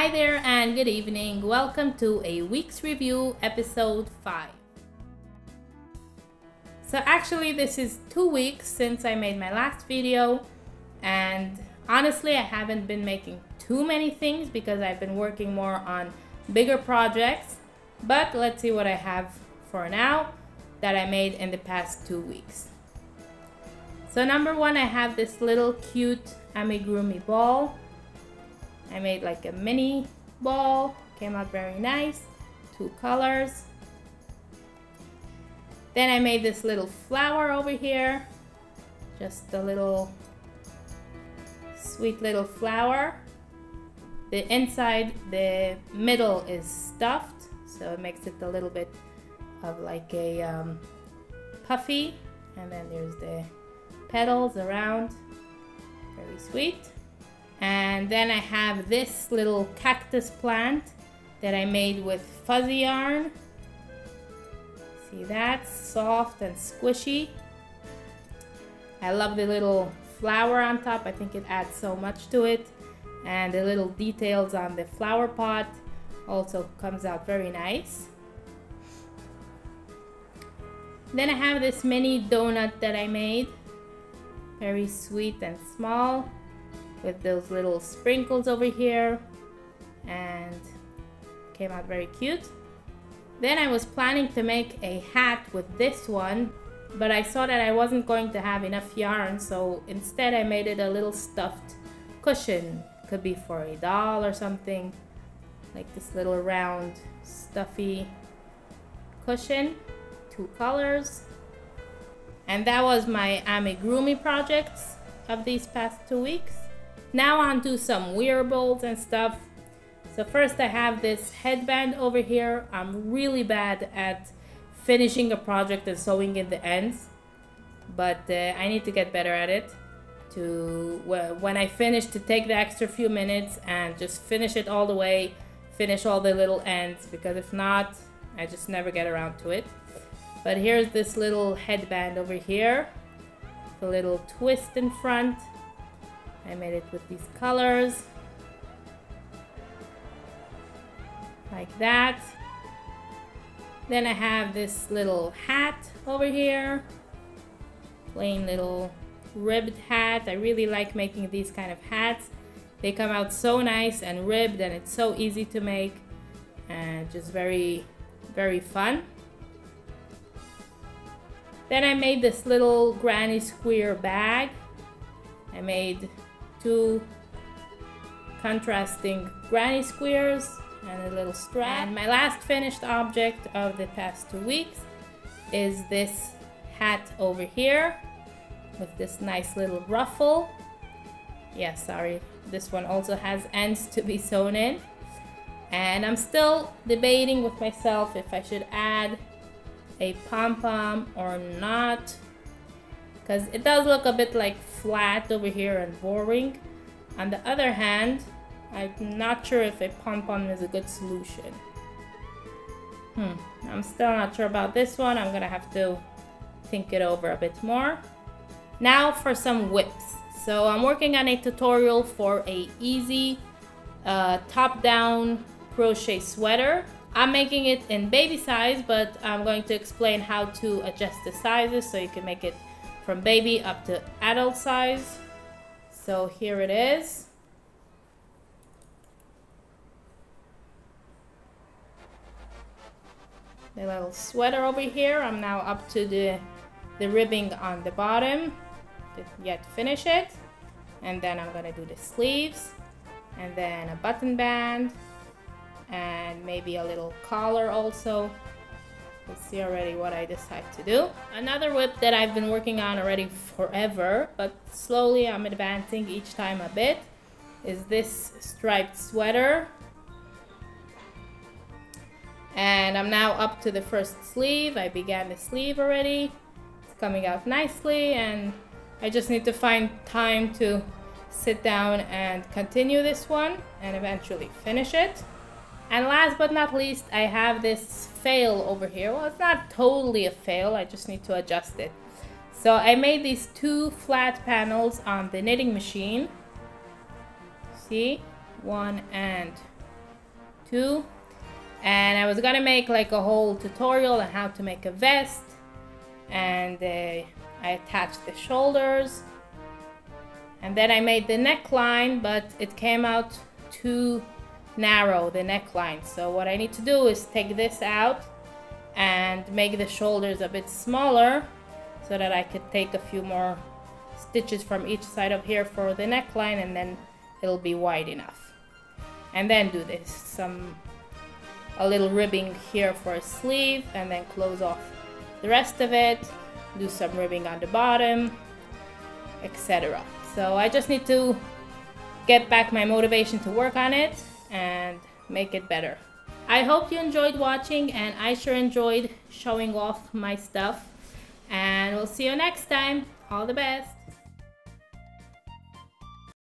Hi there and good evening. Welcome to a week's review, episode 5. So actually this is 2 weeks since I made my last video, and honestly I haven't been making too many things because I've been working more on bigger projects, but let's see what I have for now that I made in the past 2 weeks. So number one, I have this little cute amigurumi ball. I made like a mini ball, came out very nice, 2 colors. Then I made this little flower over here, just a little sweet little flower. The inside, the middle is stuffed, so it makes it a little bit of like a puffy, and then there's the petals around, very sweet. And then I have this little cactus plant that I made with fuzzy yarn. See that? Soft and squishy. I love the little flower on top. I think it adds so much to it. And the little details on the flower pot also comes out very nice. Then I have this mini donut that I made. Very sweet and small, with those little sprinkles over here, and came out very cute. Then I was planning to make a hat with this one, but I saw that I wasn't going to have enough yarn, so instead I made it a little stuffed cushion. Could be for a doll or something, like this little round stuffy cushion, 2 colors. And that was my amigurumi projects of these past 2 weeks. Now on to some wearables and stuff. So first I have this headband over here. I'm really bad at finishing a project and sewing in the ends, but I need to get better at it. When I finish, to take the extra few minutes and just finish it all the way, finish all the little ends, because if not, I just never get around to it. But here's this little headband over here, a little twist in front. I made it with these colors, like that. Then I have this little hat over here, plain little ribbed hat. I really like making these kind of hats. They come out so nice and ribbed, and it's so easy to make, and just very, very fun. Then I made this little granny square bag. I made 2 contrasting granny squares and a little strap. And my last finished object of the past 2 weeks is this hat over here with this nice little ruffle. Yeah, sorry, this one also has ends to be sewn in. And I'm still debating with myself if I should add a pom-pom or not, because it does look a bit like flat over here and boring. On the other hand, I'm not sure if a pom-pom is a good solution. I'm still not sure about this one. I'm gonna have to think it over a bit more. Now for some whips. So I'm working on a tutorial for a easy top-down crochet sweater. I'm making it in baby size, but I'm going to explain how to adjust the sizes so you can make it from baby up to adult size. So here it is. The little sweater over here. I'm now up to the ribbing on the bottom to yet finish it. And then I'm gonna do the sleeves, and then a button band, and maybe a little collar also. We'll see already what I decide to do. Another whip that I've been working on already forever, but slowly I'm advancing each time a bit, is this striped sweater. And I'm now up to the first sleeve. I began the sleeve already. It's coming out nicely, and I just need to find time to sit down and continue this one and eventually finish it. And last but not least, I have this fail over here. Well, it's not totally a fail, I just need to adjust it. So I made these 2 flat panels on the knitting machine. See? 1 and 2. And I was gonna make like a whole tutorial on how to make a vest, and I attached the shoulders, and then I made the neckline, but it came out too narrow, the neckline. So what I need to do is take this out and make the shoulders a bit smaller so that I could take a few more stitches from each side of here for the neckline, and then it'll be wide enough. And then do this, a little ribbing here for a sleeve, and then close off the rest of it, do some ribbing on the bottom, etc. So I just need to get back my motivation to work on it and make it better. I hope you enjoyed watching, and I sure enjoyed showing off my stuff, and we'll see you next time. All the best.